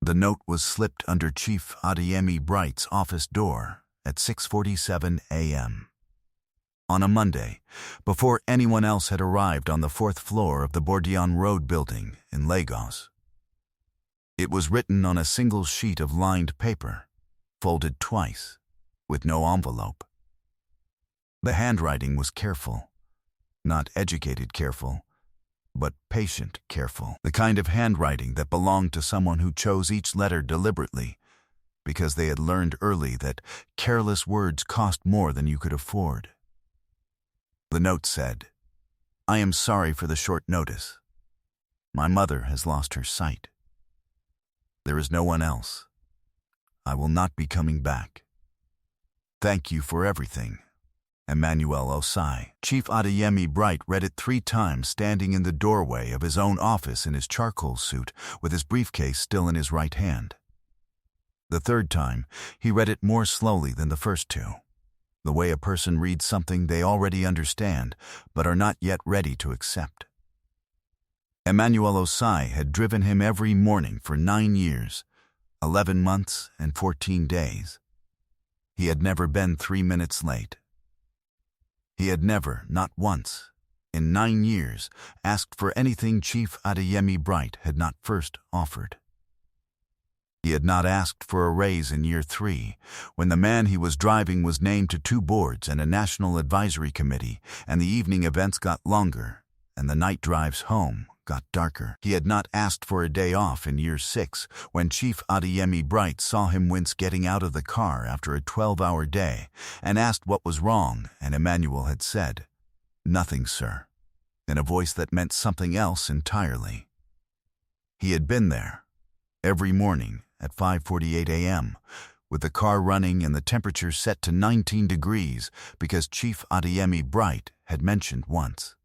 The note was slipped under Chief Adeyemi Bright's office door at 6:47 a.m. on a Monday, before anyone else had arrived on the 4th floor of the Bordion Road building in Lagos. It was written on a single sheet of lined paper, folded twice, with no envelope. The handwriting was careful, not educated careful, but patient careful. The kind of handwriting that belonged to someone who chose each letter deliberately, because they had learned early that careless words cost more than you could afford. The note said, "I am sorry for the short notice. My mother has lost her sight. There is no one else. I will not be coming back. Thank you for everything. Emmanuel Osai." Chief Adeyemi Bright read it 3 times standing in the doorway of his own office in his charcoal suit with his briefcase still in his right hand. The 3rd time, he read it more slowly than the first 2, the way a person reads something they already understand but are not yet ready to accept. Emmanuel Osai had driven him every morning for 9 years, 11 months and 14 days. He had never been 3 minutes late. He had never, not once, in 9 years, asked for anything Chief Adeyemi Bright had not first offered. He had not asked for a raise in year 3, when the man he was driving was named to 2 boards and a national advisory committee, and the evening events got longer, and the night drives home got darker. He had not asked for a day off in year 6, when Chief Adeyemi Bright saw him wince getting out of the car after a 12-hour day, and asked what was wrong, and Emmanuel had said, "Nothing, sir," in a voice that meant something else entirely. He had been there, every morning at 5:48 a.m., with the car running and the temperature set to 19 degrees because Chief Adeyemi Bright had mentioned once,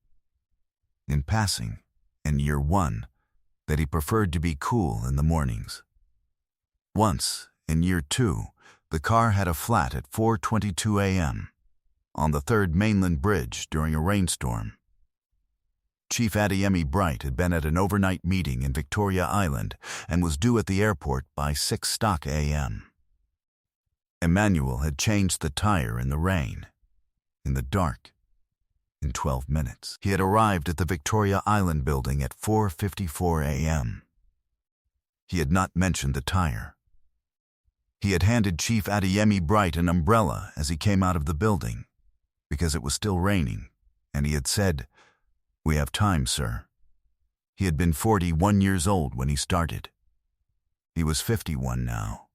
in passing, in year 1, that he preferred to be cool in the mornings. Once, in year 2, the car had a flat at 4:22 a.m. on the 3rd mainland bridge during a rainstorm. Chief Adeyemi Bright had been at an overnight meeting in Victoria Island and was due at the airport by 6 a.m. Emmanuel had changed the tire in the rain, in the dark, in 12 minutes. He had arrived at the Victoria Island building at 4:54 a.m. He had not mentioned the tire. He had handed Chief Adeyemi Bright an umbrella as he came out of the building, because it was still raining, and he had said, "We have time, sir." He had been 41 years old when he started. He was 51 now,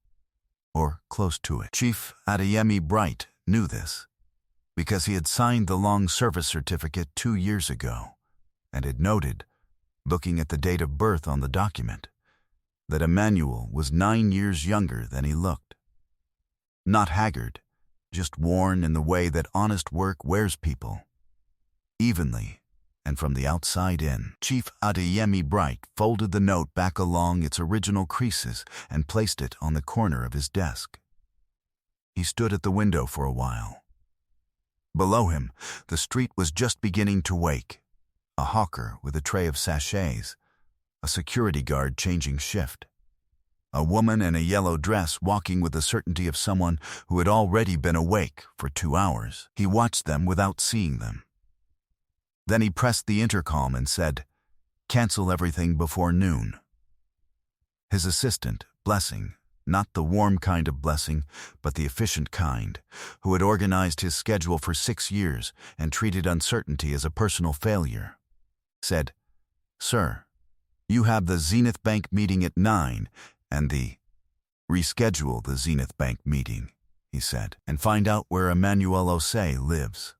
or close to it. Chief Adeyemi Bright knew this, because he had signed the long service certificate 2 years ago, and had noted, looking at the date of birth on the document, that Emmanuel was 9 years younger than he looked. Not haggard, just worn in the way that honest work wears people, evenly and from the outside in. Chief Adeyemi Bright folded the note back along its original creases and placed it on the corner of his desk. He stood at the window for a while. Below him, the street was just beginning to wake. A hawker with a tray of sachets, a security guard changing shift, a woman in a yellow dress walking with the certainty of someone who had already been awake for 2 hours. He watched them without seeing them. Then he pressed the intercom and said, "Cancel everything before noon." His assistant, Blessing, not the warm kind of Blessing, but the efficient kind, who had organized his schedule for 6 years and treated uncertainty as a personal failure, said, "Sir, you have the Zenith Bank meeting at 9 and reschedule the Zenith Bank meeting," he said, "and find out where Emmanuel Osei lives."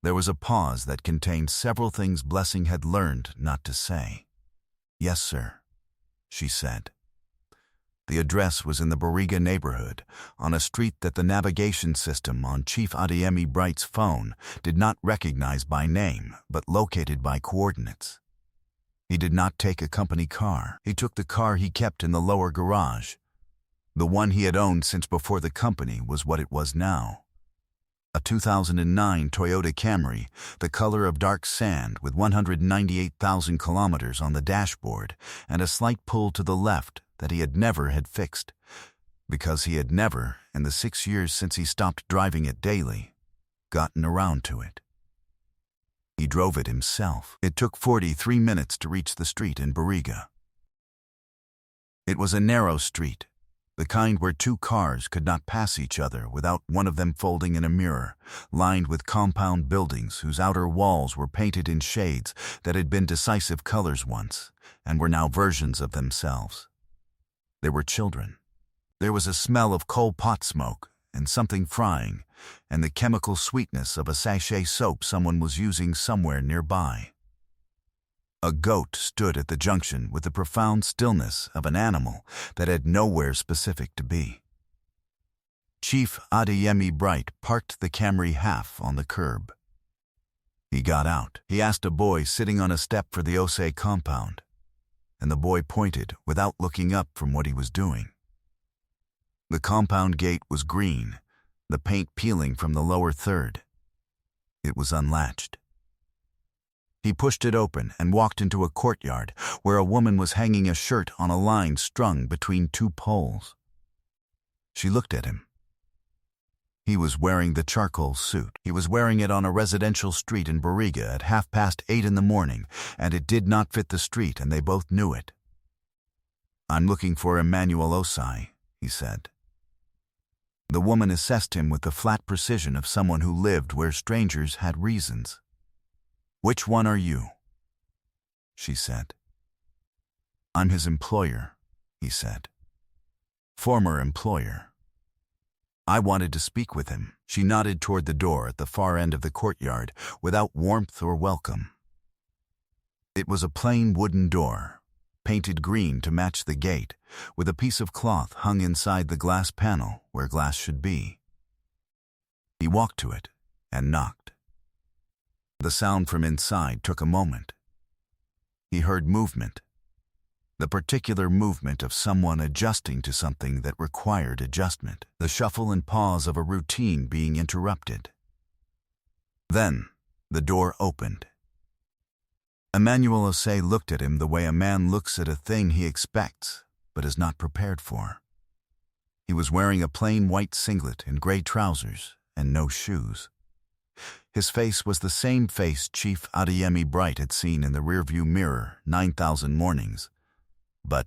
There was a pause that contained several things Blessing had learned not to say. "Yes, sir," she said. The address was in the Bariga neighborhood, on a street that the navigation system on Chief Adeyemi Bright's phone did not recognize by name, but located by coordinates. He did not take a company car. He took the car he kept in the lower garage. The one he had owned since before the company was what it was now. A 2009 Toyota Camry, the color of dark sand with 198,000 kilometers on the dashboard and a slight pull to the left that he had never had fixed, because he had never, in the 6 years since he stopped driving it daily, gotten around to it. He drove it himself. It took 43 minutes to reach the street in Barriga. It was a narrow street, the kind where two cars could not pass each other without one of them folding in a mirror, lined with compound buildings whose outer walls were painted in shades that had been decisive colors once and were now versions of themselves. There were children. There was a smell of coal pot smoke and something frying, and the chemical sweetness of a sachet soap someone was using somewhere nearby. A goat stood at the junction with the profound stillness of an animal that had nowhere specific to be. Chief Adeyemi Bright parked the Camry half on the curb. He got out. He asked a boy sitting on a step for the Osei compound, and the boy pointed without looking up from what he was doing. The compound gate was green, the paint peeling from the lower third. It was unlatched. He pushed it open and walked into a courtyard where a woman was hanging a shirt on a line strung between two poles. She looked at him. He was wearing the charcoal suit. He was wearing it on a residential street in Barriga at 8:30 in the morning, and it did not fit the street, and they both knew it. "I'm looking for Emmanuel Osei," he said. The woman assessed him with the flat precision of someone who lived where strangers had reasons. "Which one are you?" she said. "I'm his employer," he said. "Former employer." "I wanted to speak with him." She nodded toward the door at the far end of the courtyard without warmth or welcome. It was a plain wooden door, painted green to match the gate, with a piece of cloth hung inside the glass panel where glass should be. He walked to it and knocked. The sound from inside took a moment. He heard movement, the particular movement of someone adjusting to something that required adjustment, the shuffle and pause of a routine being interrupted. Then the door opened. Emmanuel Osei looked at him the way a man looks at a thing he expects but is not prepared for. He was wearing a plain white singlet and gray trousers and no shoes. His face was the same face Chief Adeyemi Bright had seen in the rearview mirror 9,000 mornings, but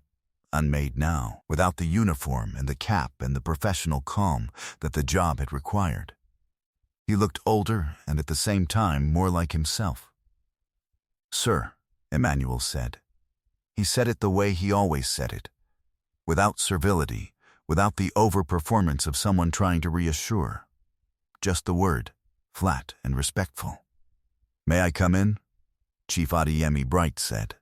unmade now, without the uniform and the cap and the professional calm that the job had required. He looked older and at the same time more like himself. "Sir," Emmanuel said. He said it the way he always said it, without servility, without the over-performance of someone trying to reassure. Just the word, flat and respectful. "May I come in?" Chief Adeyemi Bright said.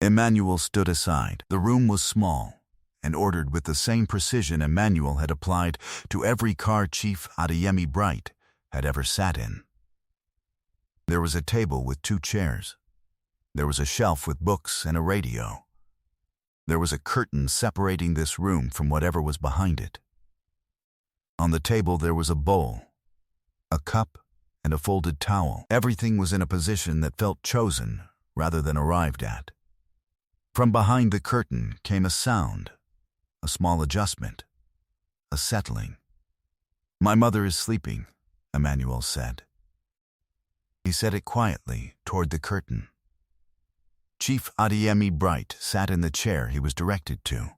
Emmanuel stood aside. The room was small and ordered with the same precision Emmanuel had applied to every car Chief Adeyemi Bright had ever sat in. There was a table with 2 chairs. There was a shelf with books and a radio. There was a curtain separating this room from whatever was behind it. On the table there was a bowl, a cup, and a folded towel. Everything was in a position that felt chosen rather than arrived at. From behind the curtain came a sound, a small adjustment, a settling. "My mother is sleeping," Emmanuel said. He said it quietly toward the curtain. Chief Adeyemi Bright sat in the chair he was directed to.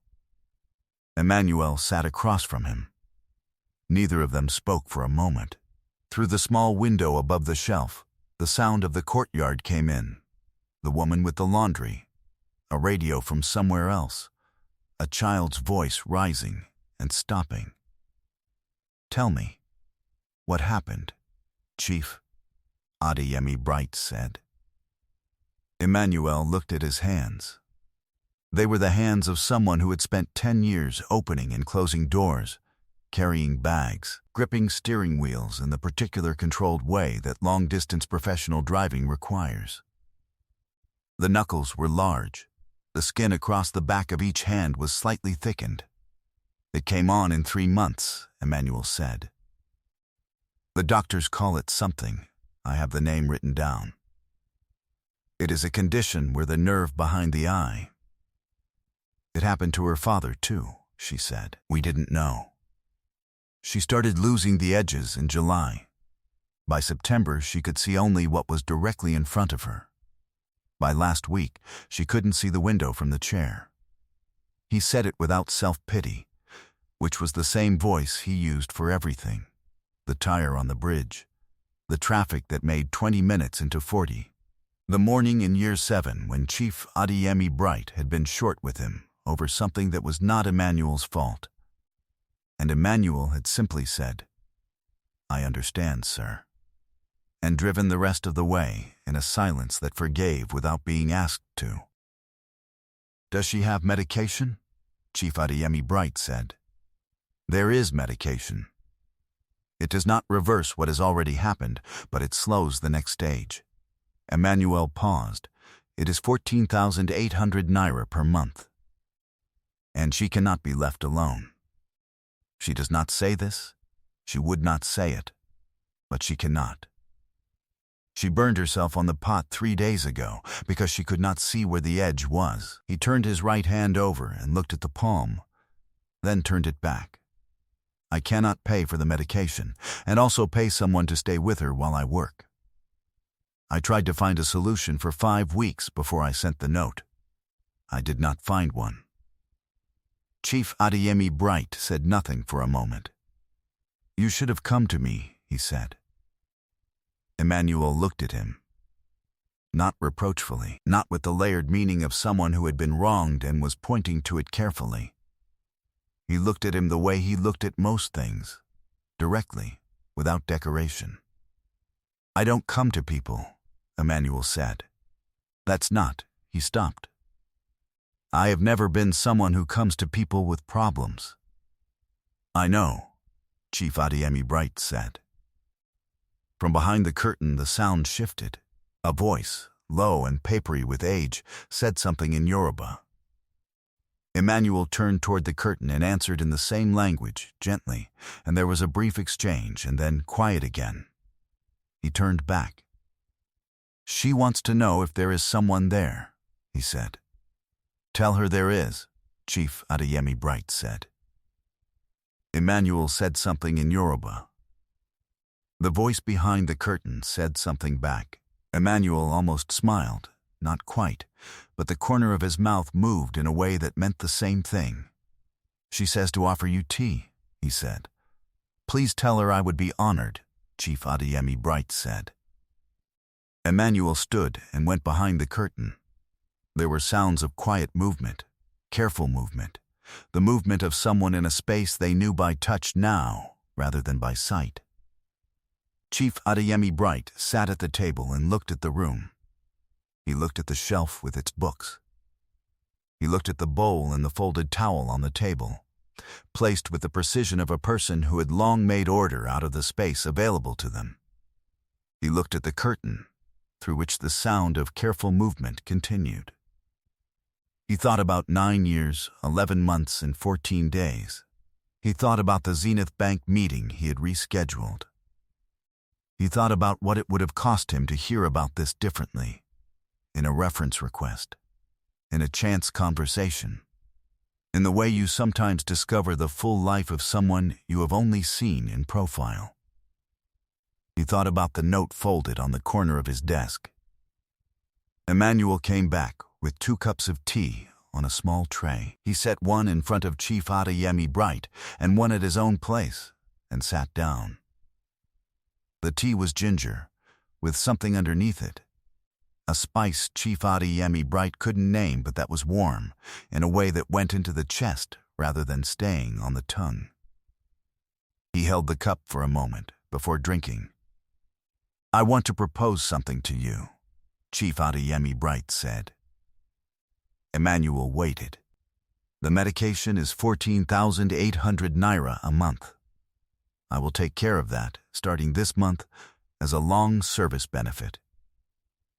Emmanuel sat across from him. Neither of them spoke for a moment. Through the small window above the shelf, the sound of the courtyard came in. The woman with the laundry, a radio from somewhere else, a child's voice rising and stopping. "Tell me, what happened, Chief?" Adeyemi Bright said. Emmanuel looked at his hands. They were the hands of someone who had spent 10 years opening and closing doors, carrying bags, gripping steering wheels in the particular controlled way that long-distance professional driving requires. The knuckles were large. The skin across the back of each hand was slightly thickened. "It came on in 3 months," Emmanuel said. "The doctors call it something. I have the name written down. It is a condition where the nerve behind the eye. It happened to her father, too, she said. We didn't know. She started losing the edges in July. By September, she could see only what was directly in front of her. By last week, she couldn't see the window from the chair. He said it without self-pity, which was the same voice he used for everything. The tire on the bridge, the traffic that made 20 minutes into 40. The morning in year 7 when Chief Adeyemi Bright had been short with him over something that was not Emmanuel's fault. And Emmanuel had simply said, "I understand, sir," and driven the rest of the way in a silence that forgave without being asked to. "Does she have medication?" Chief Adeyemi Bright said. "There is medication. It does not reverse what has already happened, but it slows the next stage." Emmanuel paused. "It is 14,800 naira per month. And she cannot be left alone. She does not say this. She would not say it. But she cannot. She burned herself on the pot 3 days ago because she could not see where the edge was." He turned his right hand over and looked at the palm, then turned it back. "I cannot pay for the medication and also pay someone to stay with her while I work. I tried to find a solution for 5 weeks before I sent the note. I did not find one." Chief Adeyemi Bright said nothing for a moment. "You should have come to me," he said. Emmanuel looked at him. Not reproachfully, not with the layered meaning of someone who had been wronged and was pointing to it carefully. He looked at him the way he looked at most things, directly, without decoration. "I don't come to people," Emmanuel said. "That's not," he stopped. "I have never been someone who comes to people with problems." "I know," Chief Adeyemi Bright said. From behind the curtain, the sound shifted. A voice, low and papery with age, said something in Yoruba. Emmanuel turned toward the curtain and answered in the same language, gently, and there was a brief exchange and then quiet again. He turned back. "She wants to know if there is someone there," he said. "Tell her there is," Chief Adeyemi Bright said. Emmanuel said something in Yoruba. The voice behind the curtain said something back. Emmanuel almost smiled, not quite, but the corner of his mouth moved in a way that meant the same thing. "She says to offer you tea," he said. "Please tell her I would be honored," Chief Adeyemi Bright said. Emmanuel stood and went behind the curtain. There were sounds of quiet movement, careful movement, the movement of someone in a space they knew by touch now rather than by sight. Chief Adeyemi Bright sat at the table and looked at the room. He looked at the shelf with its books. He looked at the bowl and the folded towel on the table, placed with the precision of a person who had long made order out of the space available to them. He looked at the curtain, through which the sound of careful movement continued. He thought about 9 years, 11 months, and 14 days. He thought about the Zenith Bank meeting he had rescheduled. He thought about what it would have cost him to hear about this differently, in a reference request, in a chance conversation, in the way you sometimes discover the full life of someone you have only seen in profile. He thought about the note folded on the corner of his desk. Emmanuel came back with 2 cups of tea on a small tray. He set one in front of Chief Adeyemi Bright and one at his own place, and sat down. The tea was ginger, with something underneath it. A spice Chief Adeyemi Bright couldn't name, but that was warm, in a way that went into the chest rather than staying on the tongue. He held the cup for a moment before drinking. "I want to propose something to you," Chief Adeyemi Bright said. Emmanuel waited. "The medication is 14,800 naira a month. I will take care of that, starting this month, as a long service benefit.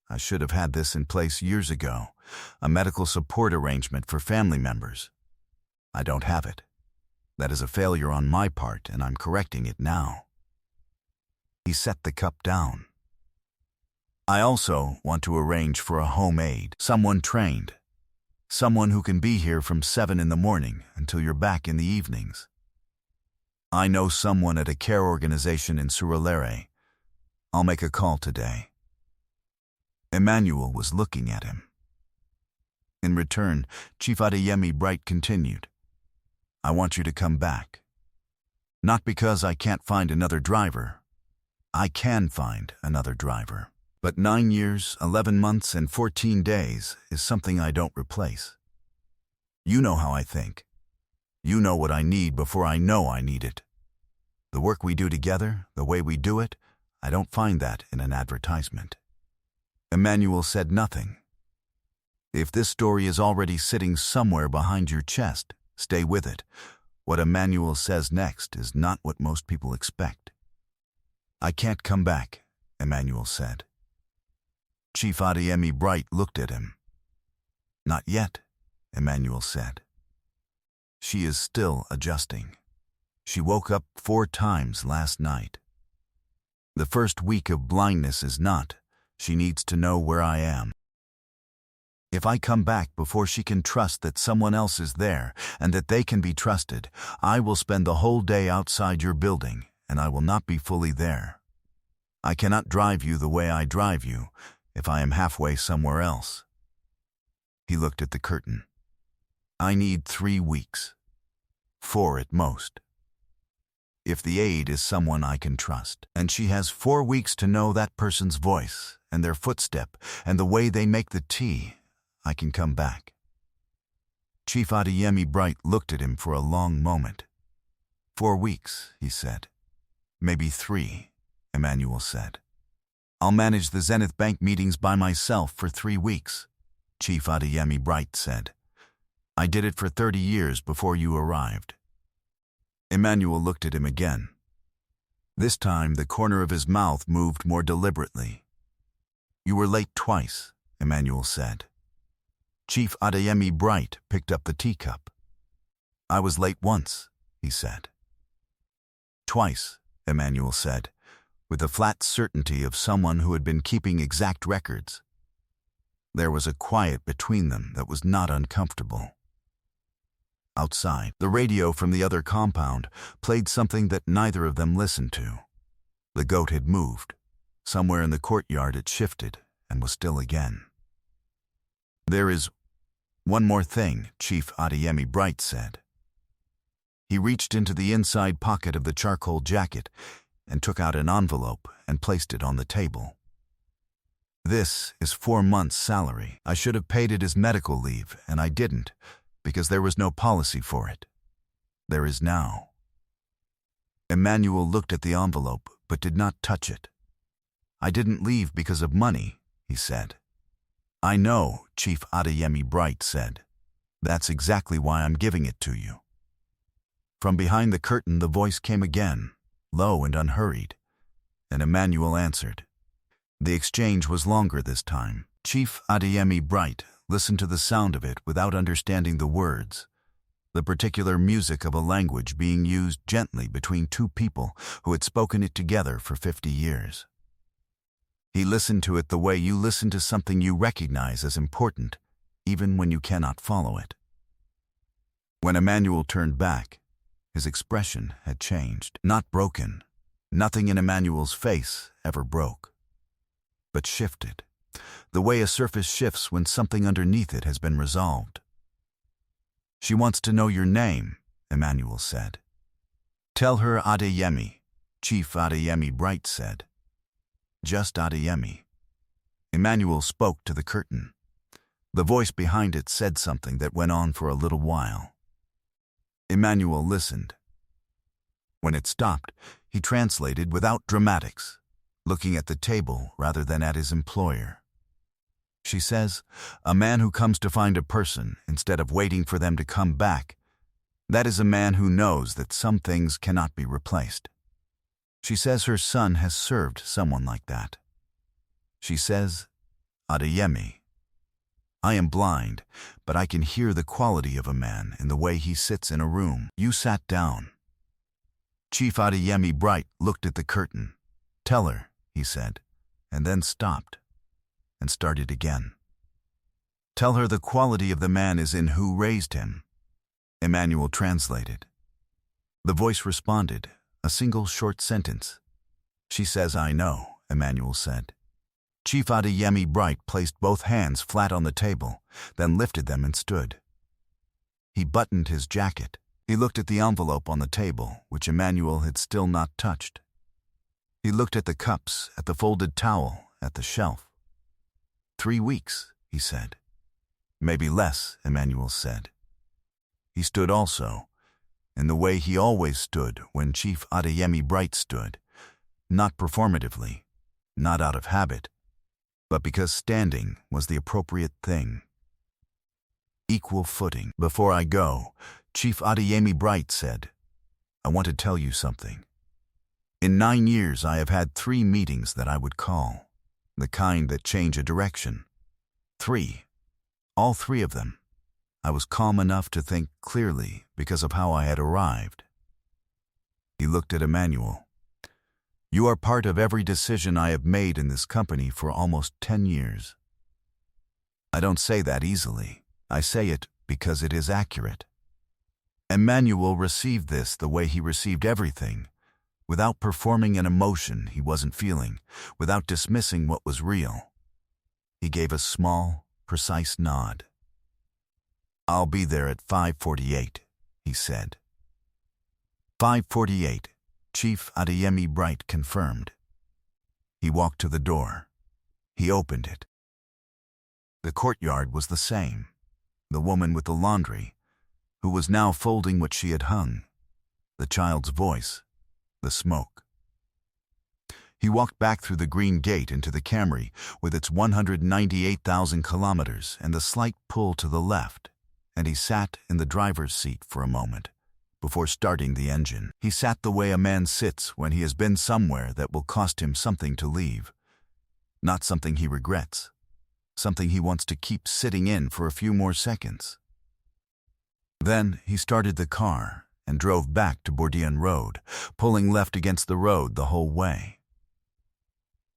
I should have had this in place years ago, a medical support arrangement for family members. I don't have it. That is a failure on my part, and I'm correcting it now." He set the cup down. "I also want to arrange for a home aide, someone trained, Someone who can be here from 7 in the morning until you're back in the evenings. I know someone at a care organization in Surulere. I'll make a call today. Emmanuel was looking at him. In return, Chief Adeyemi Bright continued, I want you to come back. Not because I can't find another driver. I can find another driver. But 9 years, 11 months, and 14 days is something I don't replace. You know how I think. You know what I need before I know I need it. The work we do together, the way we do it, I don't find that in an advertisement. Emmanuel said nothing. If this story is already sitting somewhere behind your chest, stay with it. What Emmanuel says next is not what most people expect. I can't come back, Emmanuel said. Chief Adeyemi Bright looked at him. Not yet, Emmanuel said. She is still adjusting. She woke up 4 times last night. The first week of blindness is not. She needs to know where I am. If I come back before she can trust that someone else is there and that they can be trusted, I will spend the whole day outside your building, and I will not be fully there. I cannot drive you the way I drive you if I am halfway somewhere else. He looked at the curtain. I need 3 weeks. 4 at most. If the aide is someone I can trust, and she has 4 weeks to know that person's voice and their footstep and the way they make the tea, I can come back. Chief Adeyemi Bright looked at him for a long moment. 4 weeks, he said. Maybe 3, Emmanuel said. I'll manage the Zenith Bank meetings by myself for 3 weeks, Chief Adeyemi Bright said. I did it for 30 years before you arrived. Emmanuel looked at him again. This time the corner of his mouth moved more deliberately. You were late twice, Emmanuel said. Chief Adeyemi Bright picked up the teacup. I was late once, he said. Twice, Emmanuel said, with the flat certainty of someone who had been keeping exact records. There was a quiet between them that was not uncomfortable. Outside, the radio from the other compound played something that neither of them listened to. The goat had moved. Somewhere in the courtyard it shifted and was still again. There is one more thing, Chief Adeyemi Bright said. He reached into the inside pocket of the charcoal jacket and took out an envelope and placed it on the table. This is 4 months' salary. I should have paid it as medical leave, and I didn't, because there was no policy for it. There is now. Emmanuel looked at the envelope, but did not touch it. I didn't leave because of money, he said. I know, Chief Adeyemi Bright said. That's exactly why I'm giving it to you. From behind the curtain the voice came again, low and unhurried, and Emmanuel answered. The exchange was longer this time. Chief Adeyemi Bright listened to the sound of it without understanding the words, the particular music of a language being used gently between 2 people who had spoken it together for 50 years. He listened to it the way you listen to something you recognize as important, even when you cannot follow it. When Emmanuel turned back, his expression had changed, not broken. Nothing in Emmanuel's face ever broke, but shifted, the way a surface shifts when something underneath it has been resolved. She wants to know your name, Emmanuel said. Tell her Adeyemi, Chief Adeyemi Bright said. Just Adeyemi. Emmanuel spoke to the curtain. The voice behind it said something that went on for a little while. Emmanuel listened. When it stopped, he translated without dramatics, looking at the table rather than at his employer. She says, a man who comes to find a person instead of waiting for them to come back, that is a man who knows that some things cannot be replaced. She says her son has served someone like that. She says, Adeyemi. I am blind, but I can hear the quality of a man in the way he sits in a room. You sat down. Chief Adeyemi Bright looked at the curtain. Tell her, he said, and then stopped and started again. Tell her the quality of the man is in who raised him. Emmanuel translated. The voice responded, a single short sentence. She says, I know, Emmanuel said. Chief Adeyemi Bright placed both hands flat on the table, then lifted them and stood. He buttoned his jacket. He looked at the envelope on the table, which Emmanuel had still not touched. He looked at the cups, at the folded towel, at the shelf. 3 weeks, he said. Maybe less, Emmanuel said. He stood also, in the way he always stood when Chief Adeyemi Bright stood, not performatively, not out of habit, but because standing was the appropriate thing. Equal footing. Before I go, Chief Adeyemi Bright said, I want to tell you something. In 9 years I have had 3 meetings that I would call, the kind that change a direction. 3. All 3 of them. I was calm enough to think clearly because of how I had arrived. He looked at Emmanuel. You are part of every decision I have made in this company for almost 10 years. I don't say that easily. I say it because it is accurate. Emmanuel received this the way he received everything, without performing an emotion he wasn't feeling, without dismissing what was real. He gave a small, precise nod. I'll be there at 5:48, he said. 5:48, Chief Adeyemi Bright confirmed. He walked to the door. He opened it. The courtyard was the same. The woman with the laundry, who was now folding what she had hung, the child's voice, the smoke. He walked back through the green gate into the Camry with its 198,000 kilometers and the slight pull to the left, and he sat in the driver's seat for a moment before starting the engine. He sat the way a man sits when he has been somewhere that will cost him something to leave, not something he regrets, something he wants to keep sitting in for a few more seconds. Then he started the car and drove back to Bourdieu Road, pulling left against the road the whole way.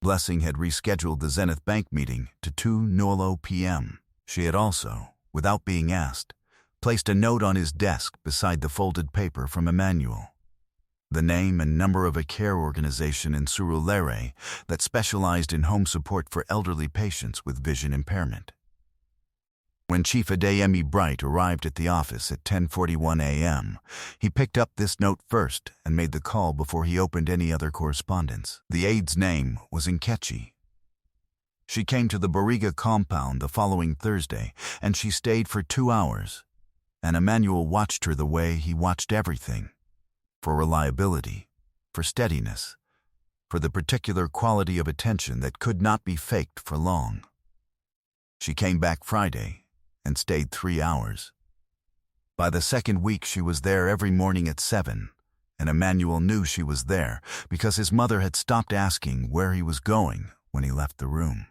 Blessing had rescheduled the Zenith Bank meeting to 2:00 p.m. She had also, without being asked, placed a note on his desk beside the folded paper from Emmanuel. The name and number of a care organization in Surulere that specialized in home support for elderly patients with vision impairment. When Chief Adeyemi Bright arrived at the office at 10:41 a.m., he picked up this note first and made the call before he opened any other correspondence. The aide's name was Nkechi. She came to the Bariga compound the following Thursday, and she stayed for 2 hours, and Emmanuel watched her the way he watched everything, for reliability, for steadiness, for the particular quality of attention that could not be faked for long. She came back Friday and stayed 3 hours. By the second week she was there every morning at 7, and Emmanuel knew she was there because his mother had stopped asking where he was going when he left the room.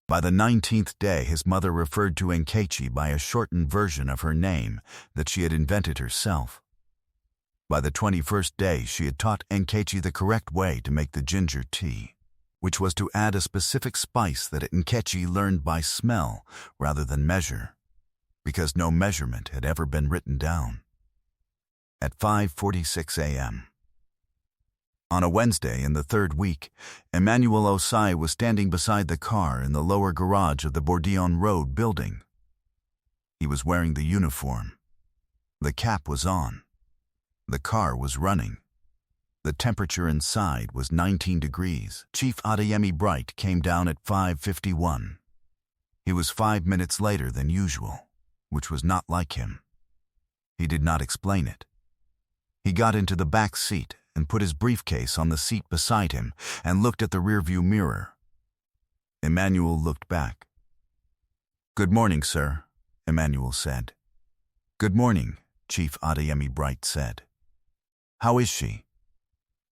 By the 19th day his mother referred to Nkechi by a shortened version of her name that she had invented herself. By the 21st day she had taught Nkechi the correct way to make the ginger tea, which was to add a specific spice that Nkechi learned by smell rather than measure, because no measurement had ever been written down. At 5:46 a.m. On a Wednesday in the 3rd week, Emmanuel Osai was standing beside the car in the lower garage of the Bourdieu Road building. He was wearing the uniform. The cap was on. The car was running. The temperature inside was 19 degrees. Chief Adeyemi Bright came down at 5:51. He was 5 minutes later than usual, which was not like him. He did not explain it. He got into the back seat and put his briefcase on the seat beside him and looked at the rearview mirror. Emmanuel looked back. "Good morning, sir," Emmanuel said. "Good morning," Chief Adeyemi Bright said. "How is she?"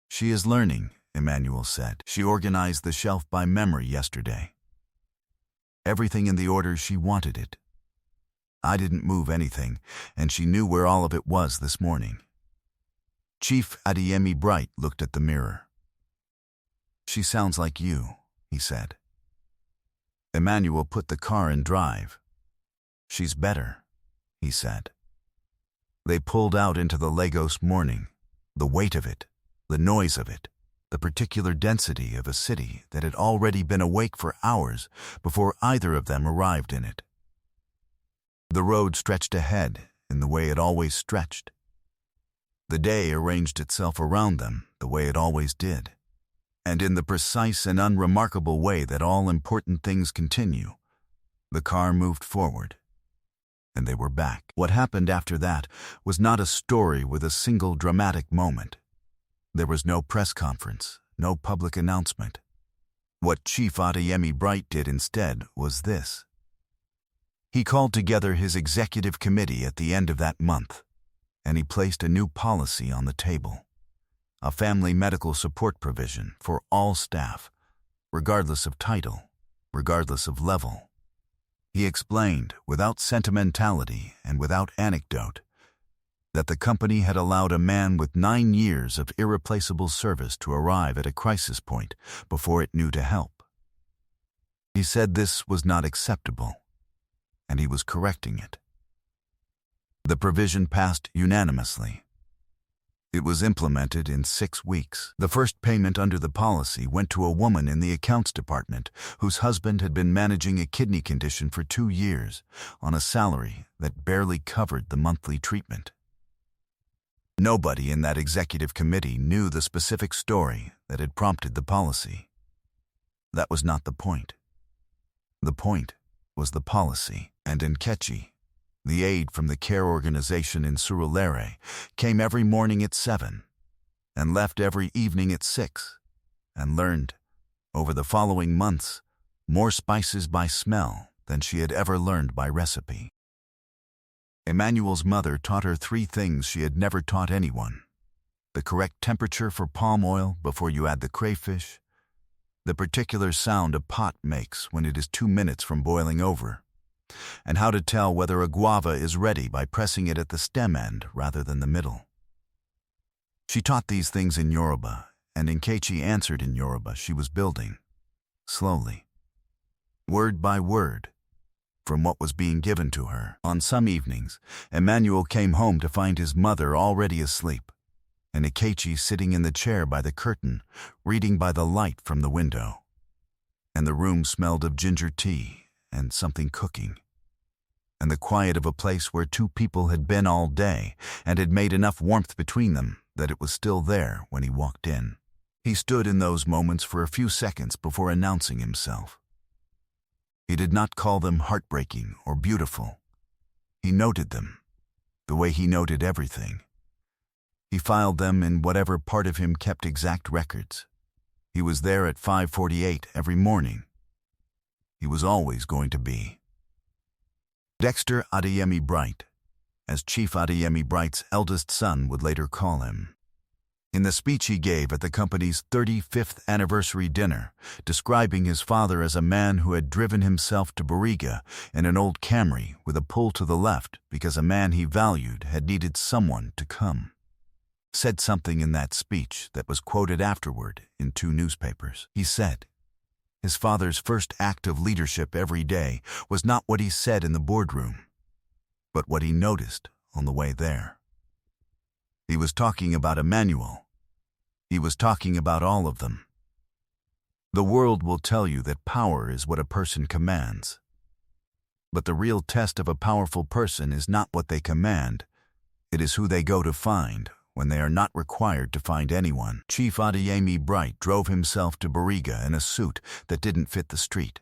"She is learning," Emmanuel said. "She organized the shelf by memory yesterday. Everything in the order she wanted it. I didn't move anything, and she knew where all of it was this morning." Chief Adeyemi Bright looked at the mirror. "She sounds like you," he said. Emmanuel put the car in drive. "She's better," he said. They pulled out into the Lagos morning, the weight of it, the noise of it, the particular density of a city that had already been awake for hours before either of them arrived in it. The road stretched ahead in the way it always stretched. The day arranged itself around them the way it always did, and in the precise and unremarkable way that all important things continue, the car moved forward, and they were back. What happened after that was not a story with a single dramatic moment. There was no press conference, no public announcement. What Chief Adeyemi Bright did instead was this. He called together his executive committee at the end of that month, and he placed a new policy on the table. A family medical support provision for all staff, regardless of title, regardless of level. He explained, without sentimentality and without anecdote, that the company had allowed a man with 9 years of irreplaceable service to arrive at a crisis point before it knew to help. He said this was not acceptable, and he was correcting it. The provision passed unanimously. It was implemented in 6 weeks. The first payment under the policy went to a woman in the accounts department whose husband had been managing a kidney condition for 2 years on a salary that barely covered the monthly treatment. Nobody in that executive committee knew the specific story that had prompted the policy. That was not the point. The point was the policy, and Nkechi, the aide from the care organization in Surulere, came every morning at 7 and left every evening at 6 and learned, over the following months, more spices by smell than she had ever learned by recipe. Emmanuel's mother taught her 3 things she had never taught anyone: the correct temperature for palm oil before you add the crayfish, the particular sound a pot makes when it is 2 minutes from boiling over, and how to tell whether a guava is ready by pressing it at the stem end rather than the middle. She taught these things in Yoruba, and Nkechi answered in Yoruba she was building, slowly, word by word, from what was being given to her. On some evenings, Emmanuel came home to find his mother already asleep, and Nkechi sitting in the chair by the curtain, reading by the light from the window. And the room smelled of ginger tea and something cooking, and the quiet of a place where 2 people had been all day and had made enough warmth between them that it was still there when he walked in. He stood in those moments for a few seconds before announcing himself. He did not call them heartbreaking or beautiful. He noted them, the way he noted everything. He filed them in whatever part of him kept exact records. He was there at 5:48 every morning. He was always going to be. Dexter Adeyemi Bright, as Chief Adeyemi Bright's eldest son would later call him. In the speech he gave at the company's 35th anniversary dinner, describing his father as a man who had driven himself to Bariga in an old Camry with a pull to the left because a man he valued had needed someone to come, said something in that speech that was quoted afterward in 2 newspapers. He said, his father's first act of leadership every day was not what he said in the boardroom, but what he noticed on the way there. He was talking about Emmanuel. He was talking about all of them. The world will tell you that power is what a person commands. But the real test of a powerful person is not what they command. It is who they go to find when they are not required to find anyone. Chief Adeyemi Bright drove himself to Bariga in a suit that didn't fit the street.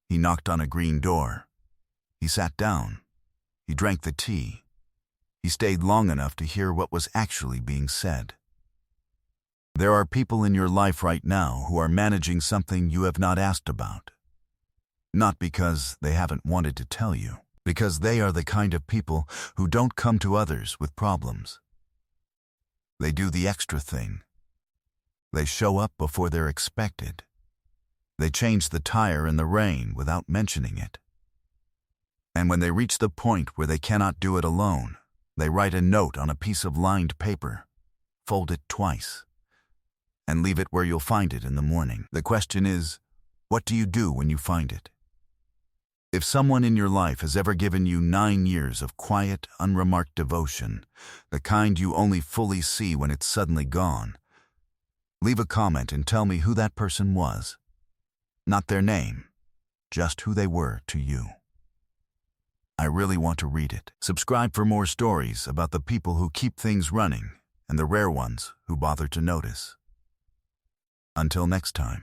He knocked on a green door. He sat down. He drank the tea. He stayed long enough to hear what was actually being said. There are people in your life right now who are managing something you have not asked about. Not because they haven't wanted to tell you, because they are the kind of people who don't come to others with problems. They do the extra thing. They show up before they're expected. They change the tire in the rain without mentioning it. And when they reach the point where they cannot do it alone, they write a note on a piece of lined paper, fold it twice, and leave it where you'll find it in the morning. The question is, what do you do when you find it? If someone in your life has ever given you 9 years of quiet, unremarked devotion, the kind you only fully see when it's suddenly gone, leave a comment and tell me who that person was. Not their name, just who they were to you. I really want to read it. Subscribe for more stories about the people who keep things running and the rare ones who bother to notice. Until next time.